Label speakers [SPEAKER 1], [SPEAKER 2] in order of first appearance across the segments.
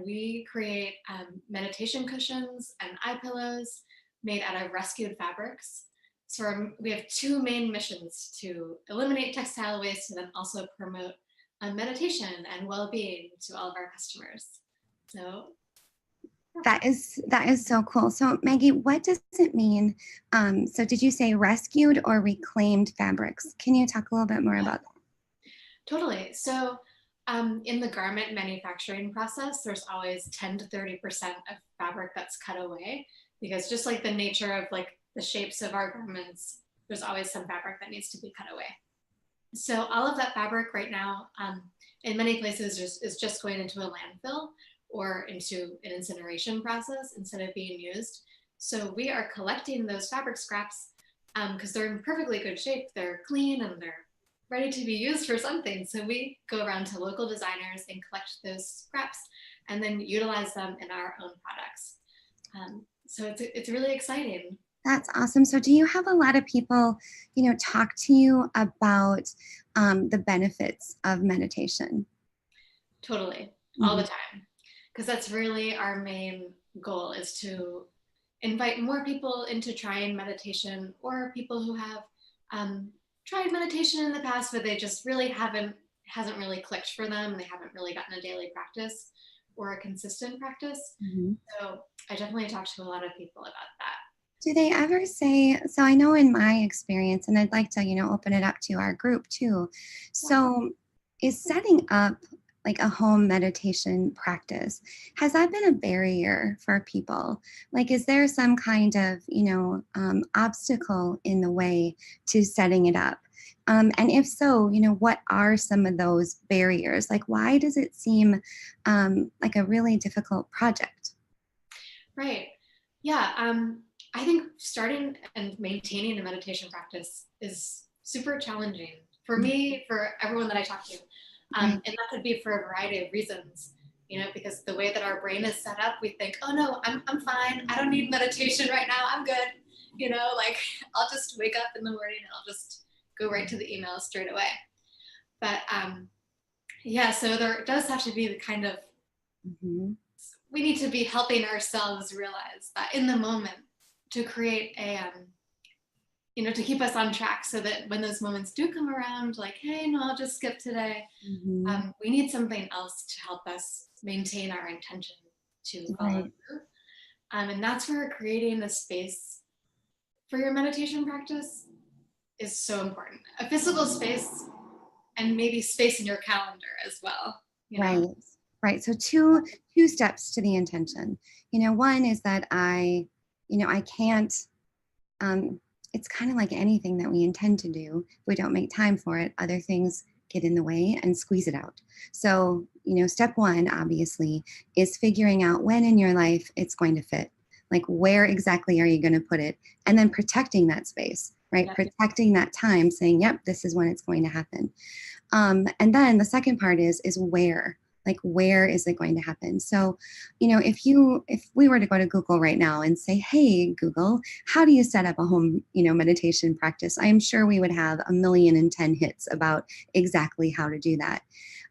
[SPEAKER 1] we create meditation cushions and eye pillows made out of rescued fabrics. So we have two main missions: to eliminate textile waste and then also promote meditation and well-being to all of our customers. So
[SPEAKER 2] that is so cool. So Maggie, what does it mean? So did you say rescued or reclaimed fabrics? Can you talk a little bit more about that?
[SPEAKER 1] totally. So in the garment manufacturing process, there's always 10 to 30% of fabric that's cut away, because just like the nature of like the shapes of our garments, there's always some fabric that needs to be cut away. So all of that fabric right now, in many places, is just going into a landfill or into an incineration process instead of being used. So we are collecting those fabric scraps because they're in perfectly good shape. They're clean and they're ready to be used for something. So we go around to local designers and collect those scraps and then utilize them in our own products. So it's really exciting.
[SPEAKER 2] That's awesome. So do you have a lot of people, talk to you about the benefits of meditation?
[SPEAKER 1] Totally, all the time. Because that's really our main goal, is to invite more people into trying meditation, or people who have tried meditation in the past, but they just really hasn't really clicked for them. They haven't really gotten a daily practice or a consistent practice. So I definitely talk to a lot of people about that.
[SPEAKER 2] Do they ever say, so I know in my experience, and I'd like to, open it up to our group too. So is setting up like a home meditation practice, has that been a barrier for people? Like, is there some kind of, obstacle in the way to setting it up? And if so, what are some of those barriers? Like, why does it seem like a really difficult project?
[SPEAKER 1] Right. Yeah. I think starting and maintaining a meditation practice is super challenging for me, for everyone that I talk to. And that could be for a variety of reasons, because the way that our brain is set up, we think, oh no, I'm fine. I don't need meditation right now. I'm good. Like I'll just wake up in the morning and I'll just go right to the email straight away. But yeah, so there does have to be the kind of, we need to be helping ourselves realize that in the moment, to create a, to keep us on track, so that when those moments do come around, like, hey, no, I'll just skip today. We need something else to help us maintain our intention to follow through. And that's where creating a space for your meditation practice is so important. A physical space, and maybe space in your calendar as well.
[SPEAKER 2] Right. So two steps to the intention. One is that I can't, it's kind of like anything that we intend to do. If we don't make time for it, other things get in the way and squeeze it out. So, step one, obviously, is figuring out when in your life it's going to fit. Like, where exactly are you going to put it? And then protecting that space, right? Yeah. Protecting that time, saying, yep, this is when it's going to happen. And then the second part is where. Like, where is it going to happen? So, if we were to go to Google right now and say, hey, Google, how do you set up a home, meditation practice? I am sure we would have 1,000,010 hits about exactly how to do that.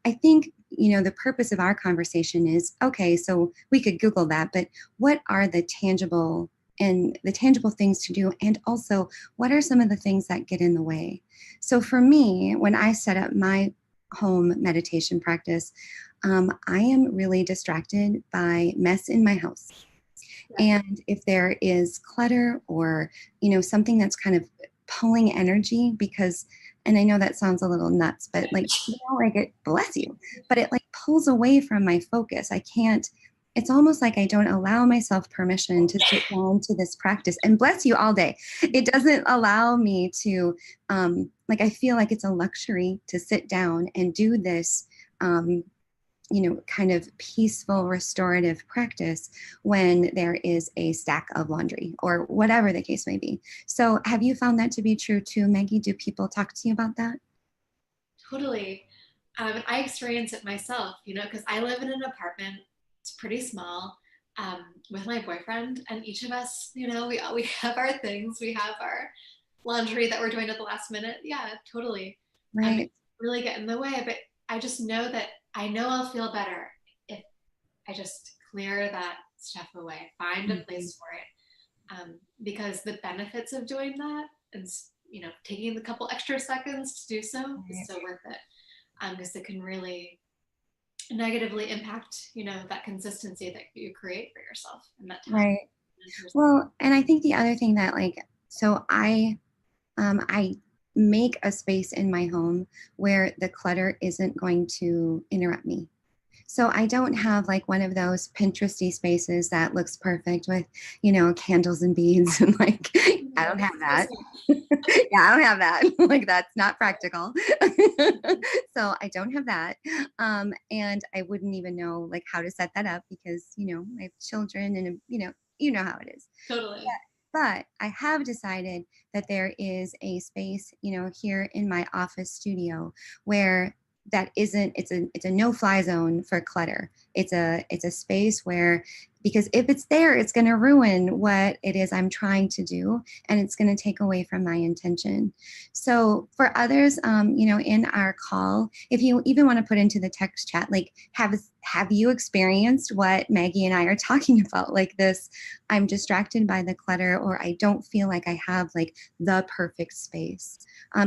[SPEAKER 2] I think, the purpose of our conversation is, okay, so we could Google that, but what are the tangible things to do? And also, what are some of the things that get in the way? So for me, when I set up my home meditation practice, I am really distracted by mess in my house. And if there is clutter or, something that's kind of pulling energy, because, and I know that sounds a little nuts, but like it, bless you, but it like pulls away from my focus. I can't, it's almost like I don't allow myself permission to sit down to this practice, and bless you all day. It doesn't allow me to, I feel like it's a luxury to sit down and do this, kind of peaceful, restorative practice when there is a stack of laundry or whatever the case may be. So have you found that to be true too, Maggie? Do people talk to you about that?
[SPEAKER 1] Totally. I experience it myself, because I live in an apartment. It's pretty small, with my boyfriend, and each of us, we have our things. We have our laundry that we're doing at the last minute. Yeah, totally.
[SPEAKER 2] Right.
[SPEAKER 1] Really get in the way, but I just know that I know I'll feel better if I just clear that stuff away, find a place for it. Because the benefits of doing that and, taking the couple extra seconds to do so is so worth it. Because it can really negatively impact, that consistency that you create for yourself and that time.
[SPEAKER 2] Right. Well, and I think the other thing that so I make a space in my home where the clutter isn't going to interrupt me. So I don't have like one of those Pinteresty spaces that looks perfect with, candles and beads and I don't have that. Yeah, I don't have that. That's not practical. So I don't have that. And I wouldn't even know how to set that up because, I have children and, you know how it is.
[SPEAKER 1] Totally.
[SPEAKER 2] But I have decided that there is a space, here in my office studio where it's a no-fly zone for clutter. It's a space where, because if it's there, it's going to ruin what it is I'm trying to do, and it's going to take away from my intention. So for others, in our call, if you even want to put into the text chat, have you experienced what Maggie and I are talking about? This, I'm distracted by the clutter, or I don't feel like I have the perfect space.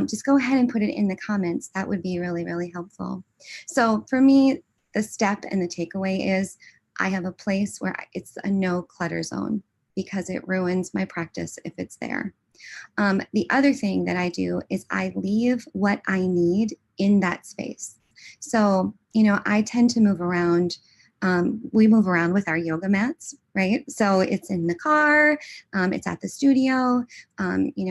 [SPEAKER 2] Just go ahead and put it in the comments. That would be really, really helpful. So for me, the step and the takeaway is I have a place where it's a no clutter zone because it ruins my practice if it's there. The other thing that I do is I leave what I need in that space. So, I tend to move around. We move around with our yoga mats, right? So it's in the car, it's at the studio.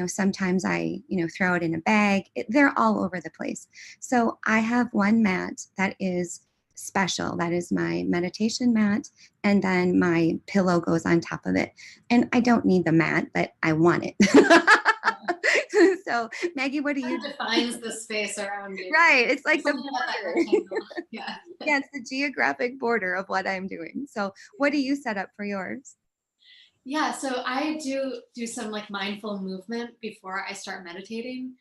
[SPEAKER 2] Sometimes I, throw it in a bag. They're all over the place. So I have one mat that is special. That is my meditation mat. And then my pillow goes on top of it. And I don't need the mat, but I want it. So Maggie, what do you do?
[SPEAKER 1] Defines the space around you.
[SPEAKER 2] Right. It's like the border.
[SPEAKER 1] Yeah.
[SPEAKER 2] Yeah, it's the geographic border of what I'm doing. So what do you set up for yours?
[SPEAKER 1] Yeah, so I do some mindful movement before I start meditating,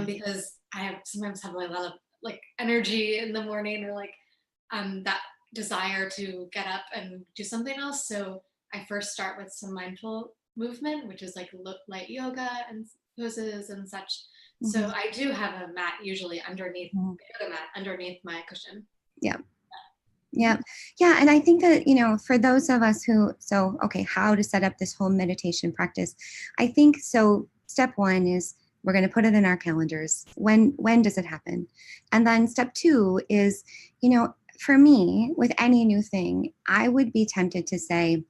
[SPEAKER 1] because I sometimes have a lot of energy in the morning, or that desire to get up and do something else. So I first start with some mindful movement, which is light yoga and poses and such. Mm-hmm. So I do have a mat usually underneath yoga mat underneath my cushion.
[SPEAKER 2] Yeah. Yeah. Yeah. And I think that, for those of us how to set up this whole meditation practice, I think so. Step one is we're going to put it in our calendars. When does it happen? And then step two is, for me, with any new thing, I would be tempted to say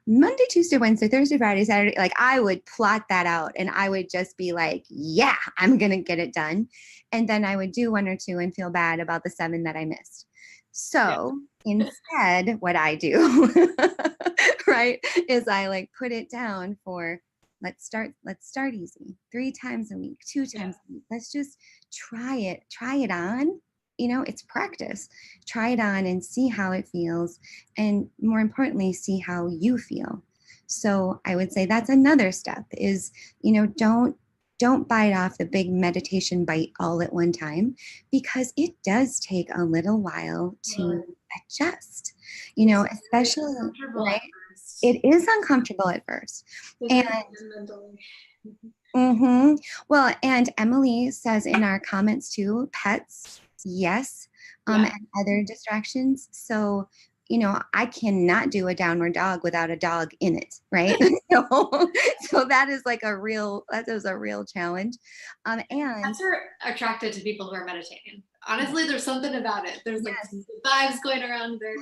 [SPEAKER 2] Monday, Tuesday, Wednesday, Thursday, Friday, Saturday. I would plot that out and I would just be yeah, I'm going to get it done. And then I would do one or two and feel bad about the 7 that I missed. So instead, what I do, right, is I put it down for let's start easy, 3 times a week, 2 times a week. Let's just try it on. It's practice. Try it on and see how it feels. And more importantly, see how you feel. So I would say that's another step is, don't bite off the big meditation bite all at one time, because it does take a little while to adjust, especially, right? It is uncomfortable at first. Well, and Emily says in our comments too, pets, yes, and other distractions. So, I cannot do a downward dog without a dog in it, right? So that is a real challenge. And
[SPEAKER 1] pets are attracted to people who are meditating. Honestly, there's something about it. There's vibes going around there.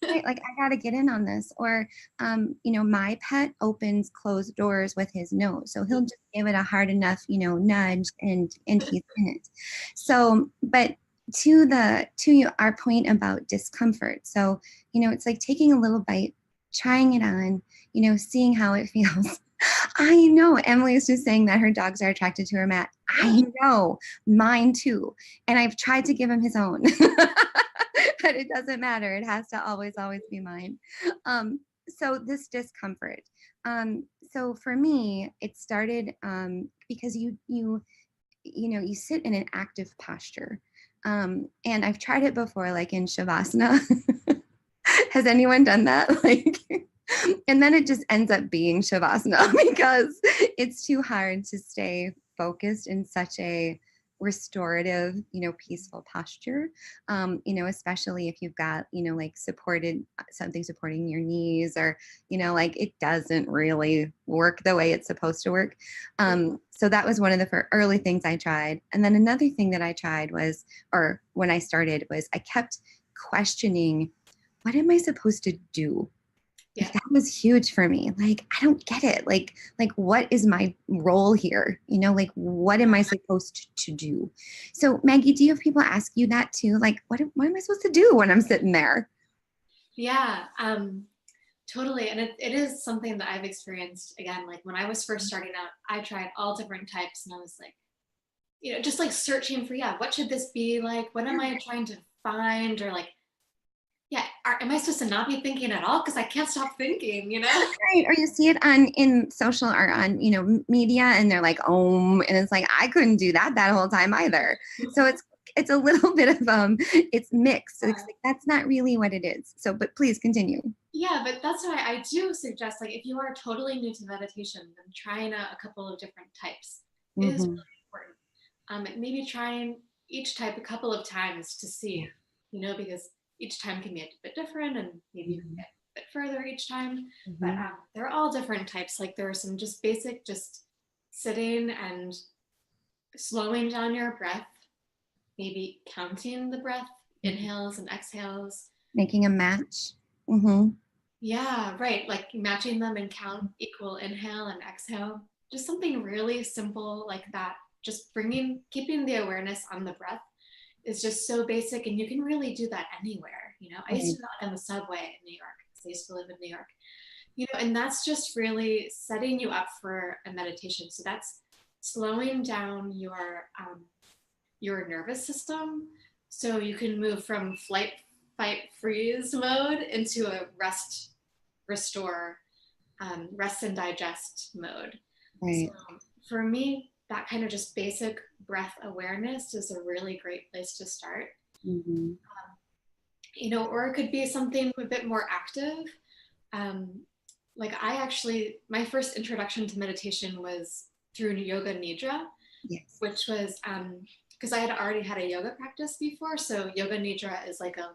[SPEAKER 2] Right, I got to get in on this. Or, my pet opens closed doors with his nose. So he'll just give it a hard enough, nudge and he's in it. So, but to our point about discomfort. So, it's taking a little bite, trying it on, seeing how it feels. I know Emily is just saying that her dogs are attracted to her mat. I know, mine too. And I've tried to give him his own. But it doesn't matter. It has to always be mine. So this discomfort. So for me, it started because you sit in an active posture. And I've tried it before, in Shavasana. Has anyone done that? Like, and then it just ends up being Shavasana because it's too hard to stay focused in such a restorative, peaceful posture, especially if you've got, like something supporting your knees, or, like it doesn't really work the way it's supposed to work. So that was one of the early things I tried. And then another thing that I tried was, or when I started, was I kept questioning, what am I supposed to do?
[SPEAKER 1] Yeah.
[SPEAKER 2] That was huge for me. Like, I don't get it. Like what is my role here? Like, what am I supposed to do? So Maggie, do you have people ask you that too? Like, what am I supposed to do when I'm sitting there?
[SPEAKER 1] Yeah, totally. And it is something that I've experienced. Again, like when I was first starting out, I tried all different types, and I was like, just like searching for, what should this be like? What am I trying to find? Or like, am I supposed to not be thinking at all? Because I can't stop thinking,
[SPEAKER 2] Right. Or you see it in social or on, media, and they're like, and it's like, I couldn't do that whole time either. So it's a little bit of, it's mixed. It's like, that's not really what it is. So, but please continue.
[SPEAKER 1] Yeah, but that's why I do suggest, like, if you are totally new to meditation, then trying a couple of different types is really important. Maybe trying each type a couple of times to see, because each time can be a bit different, and maybe you can get a bit further each time. But they're all different types. Like there are some just basic, just sitting and slowing down your breath, maybe counting the breath, inhales and exhales.
[SPEAKER 2] Making a match.
[SPEAKER 1] Yeah, right. Like matching them and count equal inhale and exhale. Just something really simple like that. Just keeping the awareness on the breath is just so basic, and you can really do that anywhere. I used to do that on the subway in New York because I used to live in New York. And that's just really setting you up for a meditation. So that's slowing down your nervous system, so you can move from flight, fight, freeze mode into a rest, restore, rest and digest mode.
[SPEAKER 2] Right.
[SPEAKER 1] So for me, that kind of just basic breath awareness is a really great place to start. Or it could be something a bit more active. Like my first introduction to meditation was through yoga nidra, which was because I had already had a yoga practice before. So yoga nidra is like a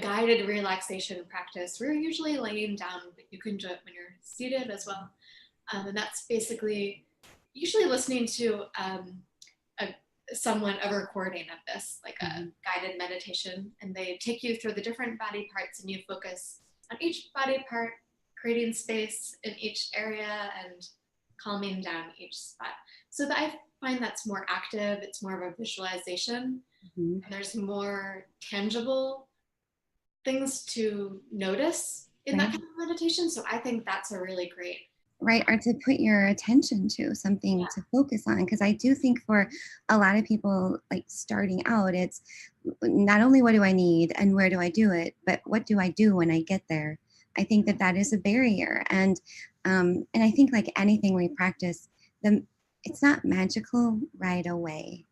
[SPEAKER 1] guided relaxation practice. We're usually laying down, but you can do it when you're seated as well. And that's basically usually listening to a recording of this, like a guided meditation, and they take you through the different body parts, and you focus on each body part, creating space in each area and calming down each spot. So I find that's more active, it's more of a visualization, and there's more tangible things to notice in that kind of meditation. So I think that's a really great
[SPEAKER 2] or to put your attention to something to focus on. Because I do think for a lot of people, like starting out, it's not only what do I need and where do I do it, but what do I do when I get there? I think that is a barrier. And I think like anything we practice, it's not magical right away.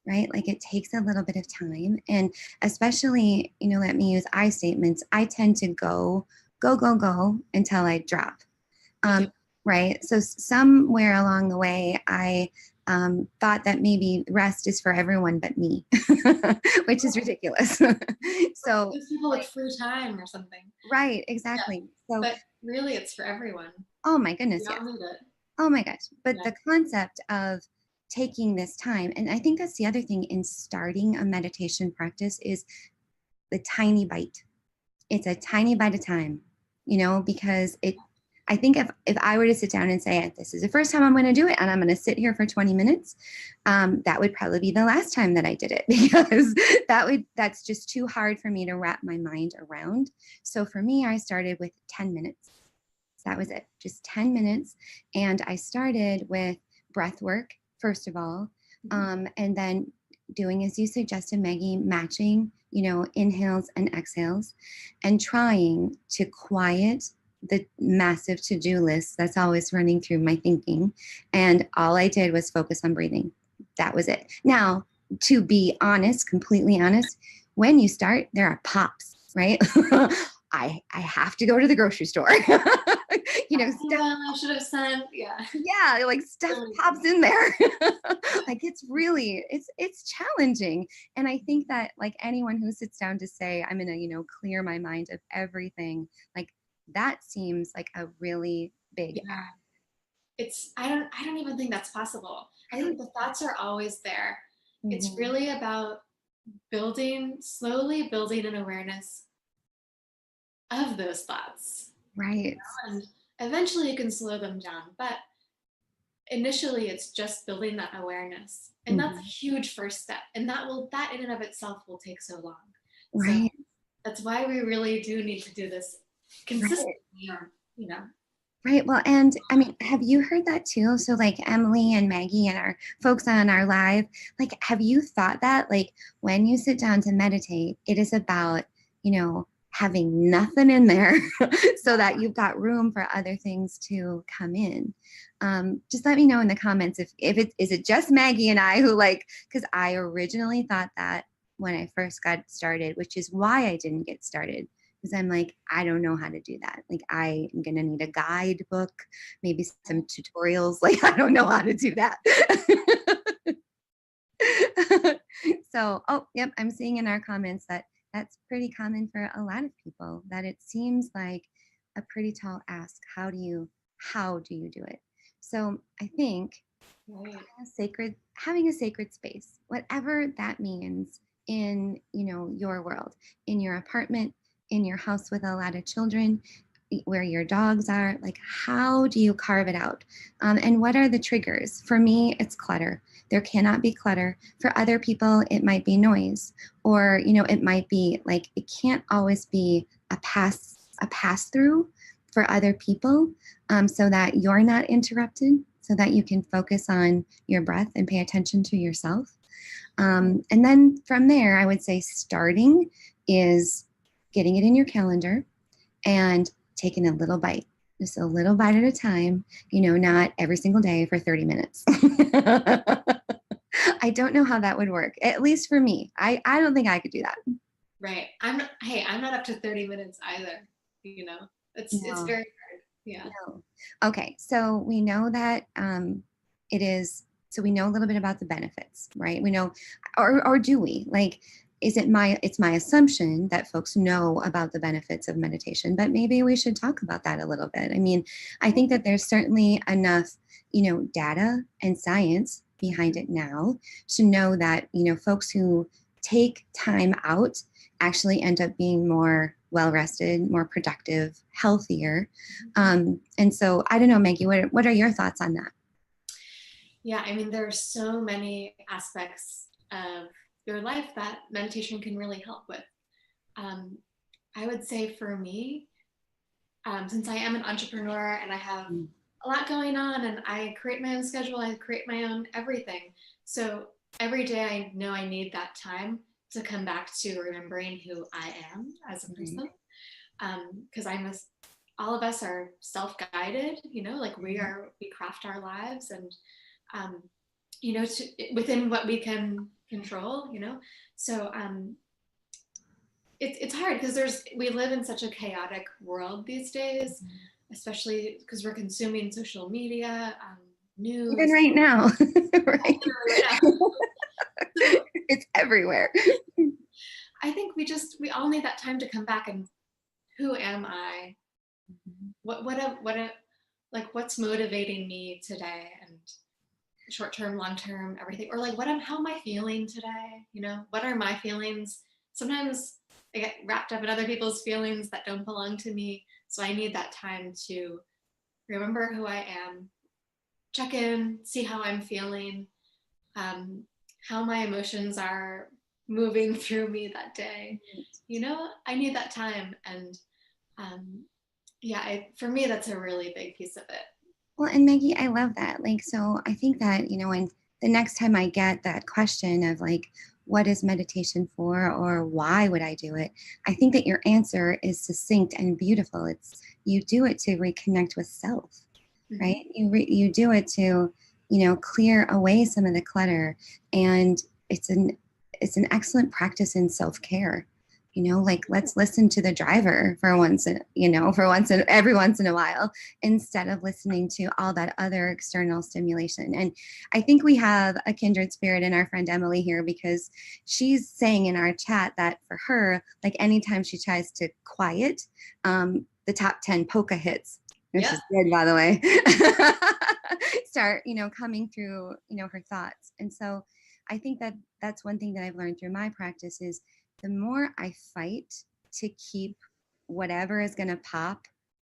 [SPEAKER 2] Right? Like it takes a little bit of time. And especially, let me use I statements. I tend to go until I drop. Right. So somewhere along the way, I thought that maybe rest is for everyone but me, which is ridiculous. So
[SPEAKER 1] people like free time or something.
[SPEAKER 2] Right. Exactly. So,
[SPEAKER 1] but really, it's for everyone.
[SPEAKER 2] Oh my goodness.
[SPEAKER 1] You don't need it.
[SPEAKER 2] Oh my gosh. But the concept of taking this time, and I think that's the other thing in starting a meditation practice, is the tiny bite. It's a tiny bite of time, because I think if I were to sit down and say, this is the first time I'm going to do it, and I'm going to sit here for 20 minutes, that would probably be the last time that I did it, because that's just too hard for me to wrap my mind around. So for me, I started with 10 minutes. That was it, just 10 minutes. And I started with breath work, first of all, and then doing, as you suggested, Maggie, matching, inhales and exhales, and trying to quiet the massive to-do list that's always running through my thinking. And all I did was focus on breathing. That was it. Now, to be honest, completely honest, when you start, there are pops. right? I have to go to the grocery store. Stuff,
[SPEAKER 1] I should have sent,
[SPEAKER 2] yeah, like stuff pops in there. Like it's challenging. And I think that like anyone who sits down to say, I'm gonna, clear my mind of everything, like that seems like a really big act.
[SPEAKER 1] I don't even think that's possible. I think the thoughts are always there. It's really about slowly building an awareness of those thoughts.
[SPEAKER 2] Right.
[SPEAKER 1] And eventually you can slow them down. But initially it's just building that awareness. And that's a huge first step. And that in and of itself will take so long.
[SPEAKER 2] Right.
[SPEAKER 1] So that's why we really do need to do this consistently,
[SPEAKER 2] Right. Well, and I mean, have you heard that too? So like Emily and Maggie and our folks on our live, like, have you thought that like when you sit down to meditate, it is about, having nothing in there so that you've got room for other things to come in. Just let me know in the comments if is it just Maggie and I who like, because I originally thought that when I first got started, which is why I didn't get started. Because I'm like, I don't know how to do that. Like, I am going to need a guidebook, maybe some tutorials. Like, I don't know how to do that. So, yep, I'm seeing in our comments that that's pretty common for a lot of people, that it seems like a pretty tall ask. How do you do it? So I think having a sacred space, whatever that means in, your world, in your apartment, in your house with a lot of children, where your dogs are, like how do you carve it out? And what are the triggers? For me, it's clutter. There cannot be clutter. For other people, it might be noise, or it might be like it can't always be a pass through for other people, so that you're not interrupted, so that you can focus on your breath and pay attention to yourself. And then from there, I would say starting is getting it in your calendar and taking a little bite, just a little bite at a time, not every single day for 30 minutes. I don't know how that would work, at least for me. I don't think I could do that.
[SPEAKER 1] Right. I'm not up to 30 minutes either. It's very hard. Yeah.
[SPEAKER 2] No. Okay. So we know that so we know a little bit about the benefits, right? We know, or do we? Like, it's my assumption that folks know about the benefits of meditation, but maybe we should talk about that a little bit. I mean, I think that there's certainly enough, data and science behind it now to know that, folks who take time out actually end up being more well-rested, more productive, healthier. And so I don't know, Maggie, what are your thoughts on that?
[SPEAKER 1] Yeah, I mean, there are so many aspects of your life that meditation can really help with. I would say for me, since I am an entrepreneur and I have a lot going on and I create my own schedule, I create my own everything. So every day I know I need that time to come back to remembering who I am as a person. Because all of us are self-guided, like we craft our lives and, within what we can control, so it's hard because we live in such a chaotic world these days, especially because we're consuming social media, news.
[SPEAKER 2] Even right now, right? It's everywhere.
[SPEAKER 1] I think we all need that time to come back and who am I? What's motivating me today, and short-term, long-term, everything, or like how am I feeling today? What are my feelings? Sometimes I get wrapped up in other people's feelings that don't belong to me. So I need that time to remember who I am, check in, see how I'm feeling, how my emotions are moving through me that day. I need that time. And for me, that's a really big piece of it.
[SPEAKER 2] Well, and Maggie, I love that. Like, so I think that, when the next time I get that question of like, what is meditation for, or why would I do it? I think that your answer is succinct and beautiful. It's, you do it to reconnect with self, right? You do it to, clear away some of the clutter. And it's an excellent practice in self-care. like let's listen to the driver for once, every once in a while, instead of listening to all that other external stimulation. And I think we have a kindred spirit in our friend Emily here, because she's saying in our chat that for her, like anytime she tries to quiet, the top 10 polka hits, which is good, by the way, start, coming through, her thoughts. And so I think that that's one thing that I've learned through my practice is the more I fight to keep whatever is going to pop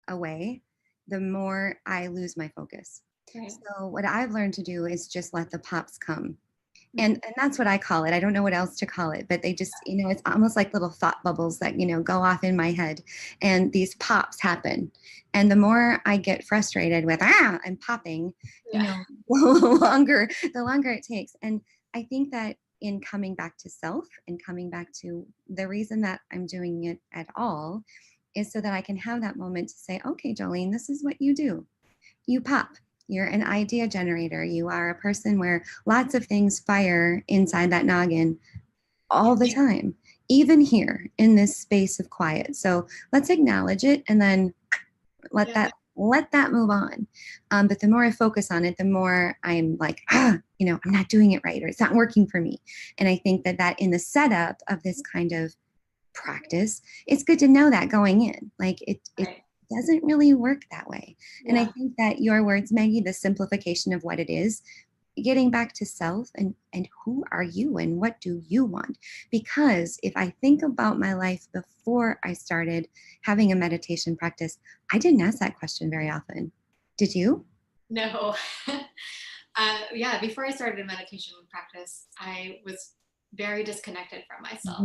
[SPEAKER 2] away, the more I lose my focus. Right. So what I've learned to do is just let the pops come. And that's what I call it. I don't know what else to call it, but they just, it's almost like little thought bubbles that, go off in my head, and these pops happen. And the more I get frustrated with, I'm popping, the longer it takes. And I think that in coming back to self and coming back to the reason that I'm doing it at all is so that I can have that moment to say, okay, Joleen, this is what you do. You pop. You're an idea generator. You are a person where lots of things fire inside that noggin all the time, even here in this space of quiet. So let's acknowledge it and then let that move on. But the more I focus on it, the more I'm like, I'm not doing it right, or it's not working for me. And I think that in the setup of this kind of practice, it's good to know that going in, like it doesn't really work that way. And I think that your words, Maggie, the simplification of what it is, getting back to self and who are you and what do you want? Because if I think about my life before I started having a meditation practice, I didn't ask that question very often. Did you?
[SPEAKER 1] No. Before I started a meditation practice, I was very disconnected from myself.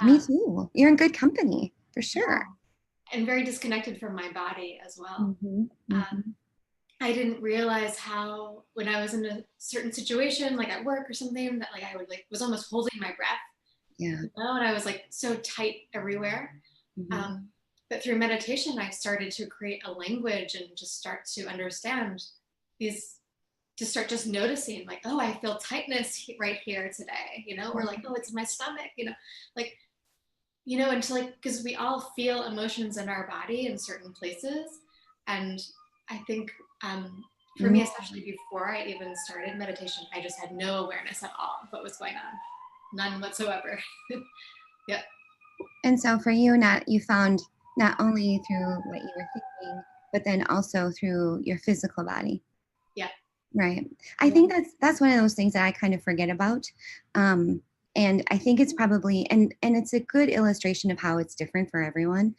[SPEAKER 2] Me too. You're in good company, for sure.
[SPEAKER 1] And very disconnected from my body as well. I didn't realize how, when I was in a certain situation, like at work or something, that like I would was almost holding my breath. And I was like so tight everywhere. But through meditation, I started to create a language and just start to understand to start just noticing, like, oh, I feel tightness right here today, or like, oh, it's my stomach, because we all feel emotions in our body in certain places. And I think for me, especially before I even started meditation, I just had no awareness at all of what was going on. None whatsoever.
[SPEAKER 2] And so for you, you found not only through what you were thinking, but then also through your physical body. Right. I think that's one of those things that I kind of forget about. And I think it's probably, and it's a good illustration of how it's different for everyone.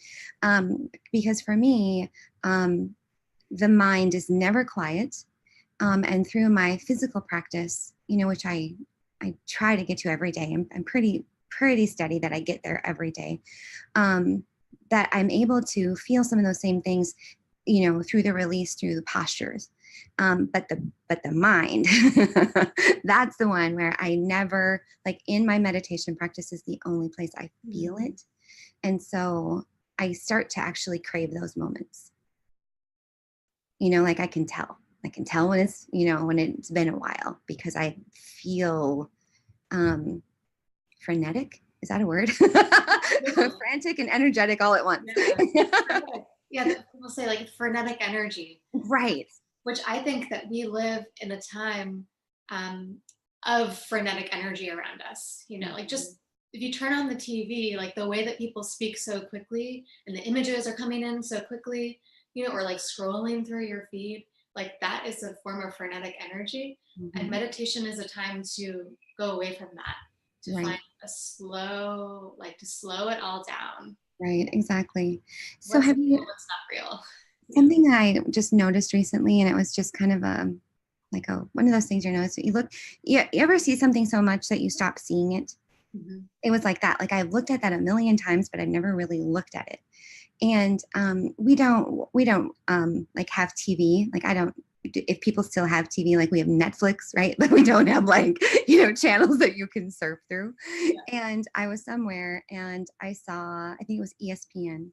[SPEAKER 2] Because for me, the mind is never quiet. And through my physical practice, which I try to get to every day, I'm pretty steady that I get there every day, that I'm able to feel some of those same things, through the release, through the postures. But the mind, that's the one where I never, like in my meditation practice is the only place I feel it. And so I start to actually crave those moments. Like I can tell when it's, when it's been a while, because I feel frenetic. Is that a word? Frantic and energetic all at once.
[SPEAKER 1] People say like frenetic energy.
[SPEAKER 2] Right.
[SPEAKER 1] Which I think that we live in a time of frenetic energy around us. Like just if you turn on the TV, like the way that people speak so quickly and the images are coming in so quickly, or like scrolling through your feed, like that is a form of frenetic energy. And meditation is a time to go away from that, to find a slow, to slow it all down.
[SPEAKER 2] Right, exactly. So have you,
[SPEAKER 1] what's not real?
[SPEAKER 2] Something I just noticed recently, and it was just kind of one of those things you ever see something so much that you stop seeing it? It was like that. Like I've looked at that a million times, but I've never really looked at it. And we don't like have TV. Like I don't, if people still have TV, like we have Netflix, right? But we don't have channels that you can surf through. And I was somewhere and I saw, I think it was ESPN.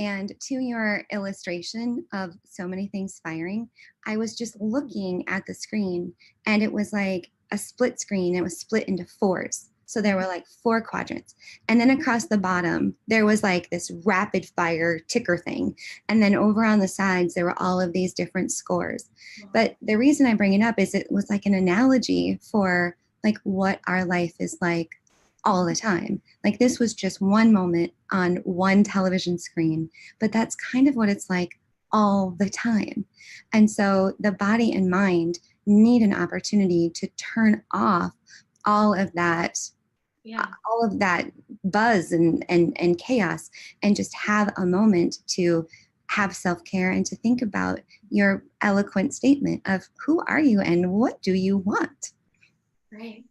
[SPEAKER 2] And to your illustration of so many things firing, I was just looking at the screen and it was like a split screen. It was split into fours. So there were like 4 quadrants. And then across the bottom, there was like this rapid fire ticker thing. And then over on the sides, there were all of these different scores. But the reason I bring it up is it was like an analogy for like what our life is like all the time. Like this was just one moment on one television screen, but that's kind of what it's like all the time. And so the body and mind need an opportunity to turn off all of that, all of that buzz and chaos, and just have a moment to have self-care and to think about your eloquent statement of who are you and what do you want?
[SPEAKER 1] Right.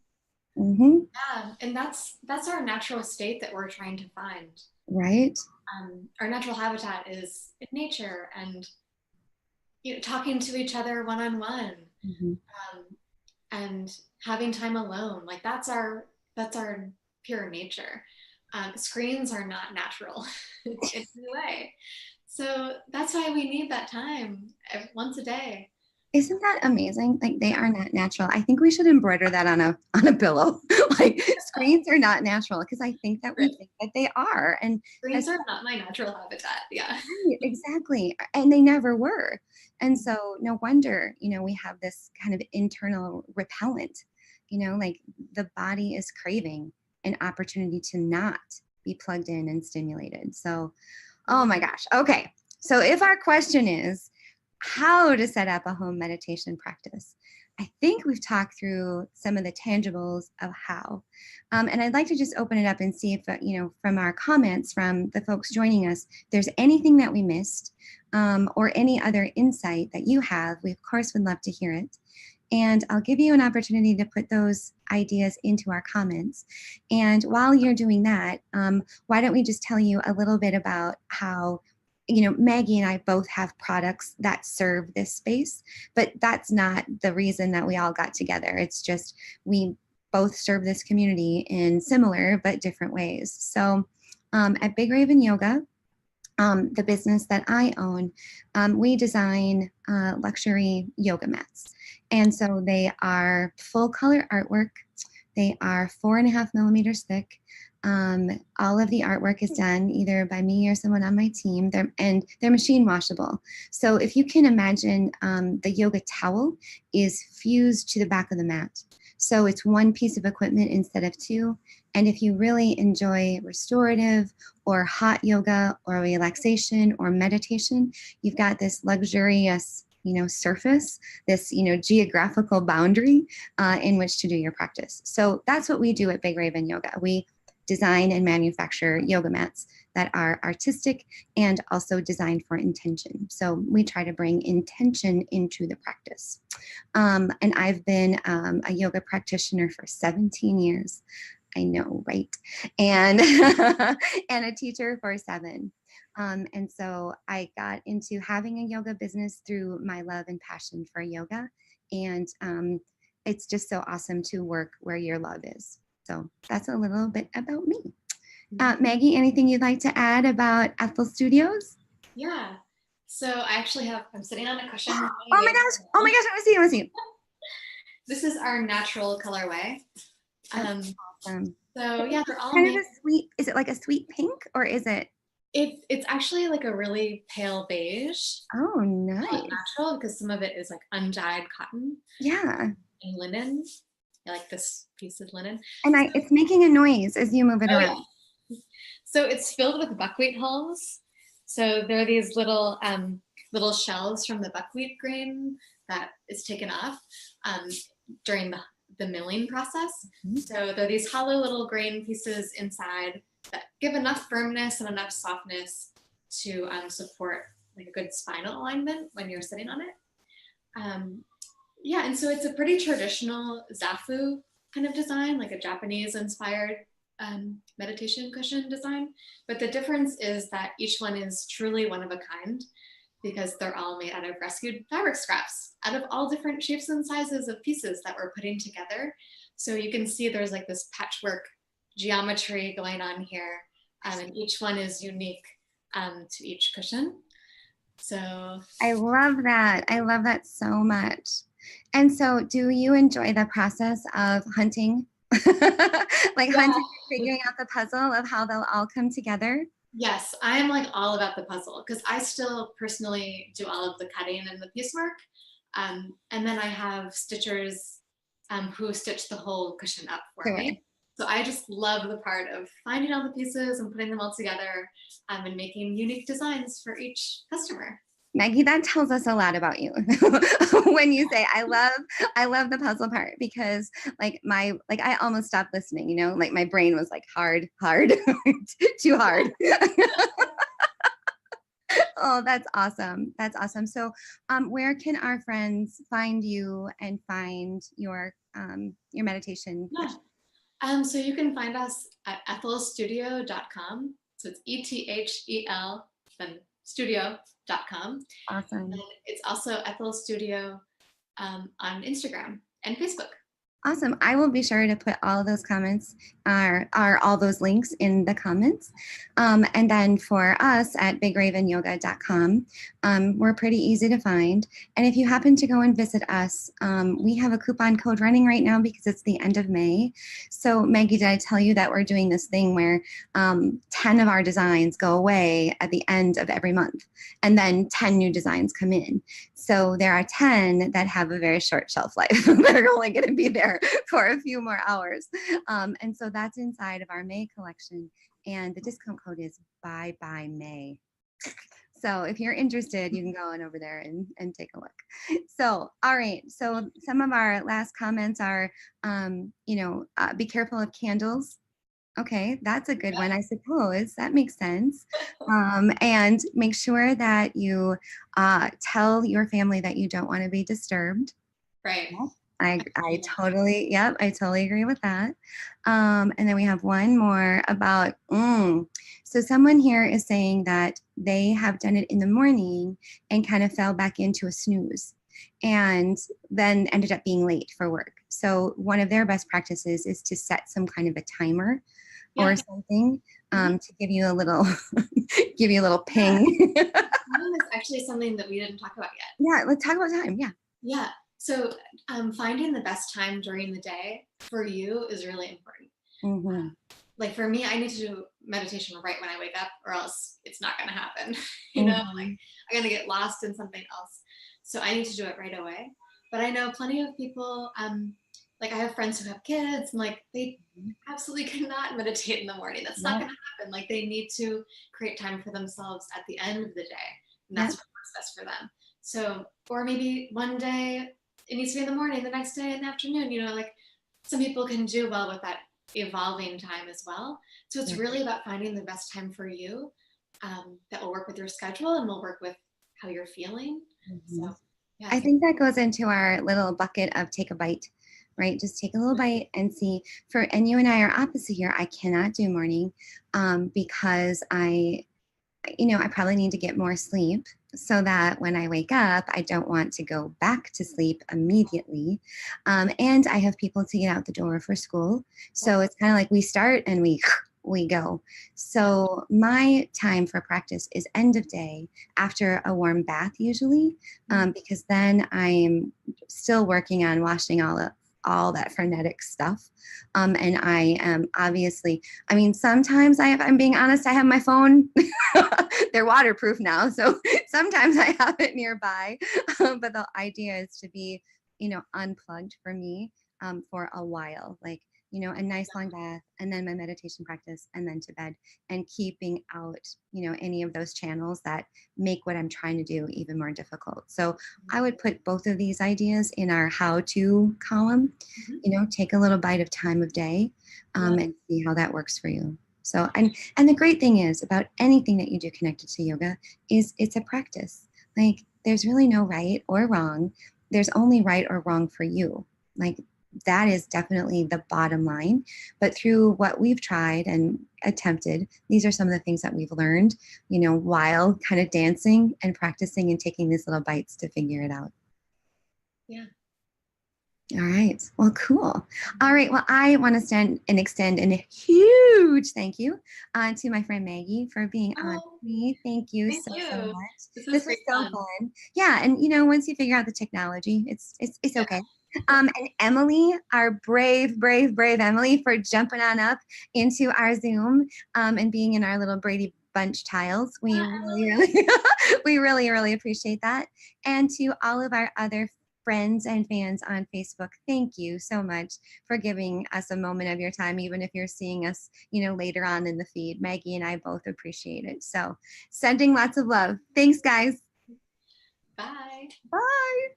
[SPEAKER 2] Mm-hmm.
[SPEAKER 1] Yeah, and that's our natural state that we're trying to find.
[SPEAKER 2] Right.
[SPEAKER 1] Our natural habitat is in nature, and talking to each other one-on-one,
[SPEAKER 2] Mm-hmm.
[SPEAKER 1] and having time alone. Like that's our pure nature. Screens are not natural in any way. So that's why we need that time once a day.
[SPEAKER 2] Isn't that amazing? Like they are not natural. I think we should embroider that on a pillow. Like screens are not natural, because I think that we think that they are. And
[SPEAKER 1] screens are not my natural habitat. Yeah.
[SPEAKER 2] Right, exactly. And they never were. And so no wonder, we have this kind of internal repellent, like the body is craving an opportunity to not be plugged in and stimulated. So, oh my gosh. Okay. So if our question is how to set up a home meditation practice, I think we've talked through some of the tangibles of how. And I'd like to just open it up and see if, from our comments from the folks joining us, there's anything that we missed, or any other insight that you have. We, of course, would love to hear it. And I'll give you an opportunity to put those ideas into our comments. And while you're doing that, why don't we just tell you a little bit about how Maggie and I both have products that serve this space, but that's not the reason that we all got together. It's just we both serve this community in similar but different ways. So at Big Raven Yoga, the business that I own, we design luxury yoga mats. And so they are full color artwork. They are 4.5 millimeters thick. All of the artwork is done either by me or someone on my team, they're machine washable. So if you can imagine, the yoga towel is fused to the back of the mat. So it's one piece of equipment instead of 2. And if you really enjoy restorative or hot yoga or relaxation or meditation, you've got this luxurious surface, this, geographical boundary in which to do your practice. So that's what we do at Big Raven Yoga. We design and manufacture yoga mats that are artistic and also designed for intention. So we try to bring intention into the practice. And I've been a yoga practitioner for 17 years. I know, right? And and a teacher for 7. And so I got into having a yoga business through my love and passion for yoga. And it's just so awesome to work where your love is. So that's a little bit about me. Maggie, anything you'd like to add about Ethel Studios?
[SPEAKER 1] Yeah. So I'm sitting on a cushion.
[SPEAKER 2] Oh my gosh, I want to see.
[SPEAKER 1] This is our natural colorway.
[SPEAKER 2] Awesome.
[SPEAKER 1] So yeah, they're all
[SPEAKER 2] kind of a sweet, is it like a sweet pink or is it?
[SPEAKER 1] It's actually like a really pale beige.
[SPEAKER 2] Oh, nice.
[SPEAKER 1] Natural, because some of it is like undyed cotton.
[SPEAKER 2] Yeah.
[SPEAKER 1] And linen. Like this piece of linen.
[SPEAKER 2] And it's making a noise as you move it around.
[SPEAKER 1] Yeah. So it's filled with buckwheat hulls. So there are these little shells from the buckwheat grain that is taken off during the milling process. Mm-hmm. So there are these hollow little grain pieces inside that give enough firmness and enough softness to support like a good spinal alignment when you're sitting on it. Yeah, and so it's a pretty traditional zafu kind of design, like a Japanese-inspired meditation cushion design. But the difference is that each one is truly one of a kind, because they're all made out of rescued fabric scraps, out of all different shapes and sizes of pieces that we're putting together. So you can see there's like this patchwork geometry going on here, and each one is unique to each cushion. So
[SPEAKER 2] I love that. I love that so much. And so do you enjoy the process of hunting Like
[SPEAKER 1] Yeah.
[SPEAKER 2] hunting, figuring out the puzzle of how they'll all come together.
[SPEAKER 1] Yes, I am like all about the puzzle because I still personally do all of the cutting and the piecework. And then I have stitchers who stitch the whole cushion up for
[SPEAKER 2] Sure.
[SPEAKER 1] me. So I just love the part of finding all the pieces and putting them all together and making unique designs for each customer.
[SPEAKER 2] Maggie, that tells us a lot about you. When you say I love the puzzle part, because like I almost stopped listening, like my brain was like hard, too hard. Oh, that's awesome. That's awesome. So where can our friends find you and find your meditation?
[SPEAKER 1] Yeah. So you can find us at ethelstudio.com. So it's ETHEL, then studio.com.
[SPEAKER 2] Awesome.
[SPEAKER 1] And it's also Ethel Studio on Instagram and Facebook.
[SPEAKER 2] Awesome. I will be sure to put all of those comments are all those links in the comments. And then for us at bigravenyoga.com, we're pretty easy to find. And if you happen to go and visit us, we have a coupon code running right now because it's the end of May. So Maggie, did I tell you that we're doing this thing where 10 of our designs go away at the end of every month, and then 10 new designs come in. So there are 10 that have a very short shelf life. They're only going to be there for a few more hours. And so that's inside of our May collection. And the discount code is Bye Bye May. So if you're interested, you can go on over there and take a look. So, all right. So some of our last comments are, be careful of candles. Okay, that's a good one, I suppose. That makes sense. And make sure that you tell your family that you don't want to be disturbed.
[SPEAKER 1] Right.
[SPEAKER 2] I totally, yep, I totally agree with that. And then we have one more about, so someone here is saying that they have done it in the morning and kind of fell back into a snooze and then ended up being late for work. So one of their best practices is to set some kind of a timer or something to give you a little ping.
[SPEAKER 1] Time is actually something that we didn't talk about yet.
[SPEAKER 2] Yeah, let's talk about time. Yeah.
[SPEAKER 1] Yeah. So finding the best time during the day for you is really important.
[SPEAKER 2] Mm-hmm.
[SPEAKER 1] Like for me, I need to do meditation right when I wake up, or else it's not going to happen.
[SPEAKER 2] Mm-hmm.
[SPEAKER 1] Like I'm going to get lost in something else. So I need to do it right away. But I know plenty of people, like I have friends who have kids, and like they absolutely cannot meditate in the morning. That's not going to happen. Like they need to create time for themselves at the end of the day, and that's what works best for them. So, or maybe one day it needs to be in the morning, the next day in the afternoon. Like some people can do well with that evolving time as well. So it's really about finding the best time for you that will work with your schedule and will work with how you're feeling. So yeah,
[SPEAKER 2] I think that goes into our little bucket of take a bite, right? Just take a little bite and see. And you and I are opposite here. I cannot do morning because I probably need to get more sleep so that when I wake up, I don't want to go back to sleep immediately. And I have people to get out the door for school. So it's kind of like we start and we go. So my time for practice is end of day after a warm bath usually, because then I'm still working on washing all that frenetic stuff. And I am obviously, sometimes I'm being honest, I have my phone. They're waterproof now. So sometimes I have it nearby. But the idea is to be, unplugged for me for a while, like, a nice long bath and then my meditation practice and then to bed, and keeping out, any of those channels that make what I'm trying to do even more difficult. So I would put both of these ideas in our how to column, take a little bite of time of day and see how that works for you. So, and the great thing is about anything that you do connected to yoga is it's a practice. Like there's really no right or wrong. There's only right or wrong for you. Like that is definitely the bottom line. But through what we've tried and attempted, these are some of the things that we've learned, while kind of dancing and practicing and taking these little bites to figure it out.
[SPEAKER 1] Yeah.
[SPEAKER 2] All right. Well, cool. All right. Well, I want to extend a huge thank you to my friend Maggie for being on with me. Thank you so much. This was so fun. Yeah. And once you figure out the technology, it's okay. And Emily, our brave Emily, for jumping on up into our Zoom and being in our little Brady Bunch tiles. We really appreciate that. And to all of our other friends and fans on Facebook, thank you so much for giving us a moment of your time, even if you're seeing us, later on in the feed. Maggie and I both appreciate it. So sending lots of love. Thanks, guys.
[SPEAKER 1] Bye.
[SPEAKER 2] Bye.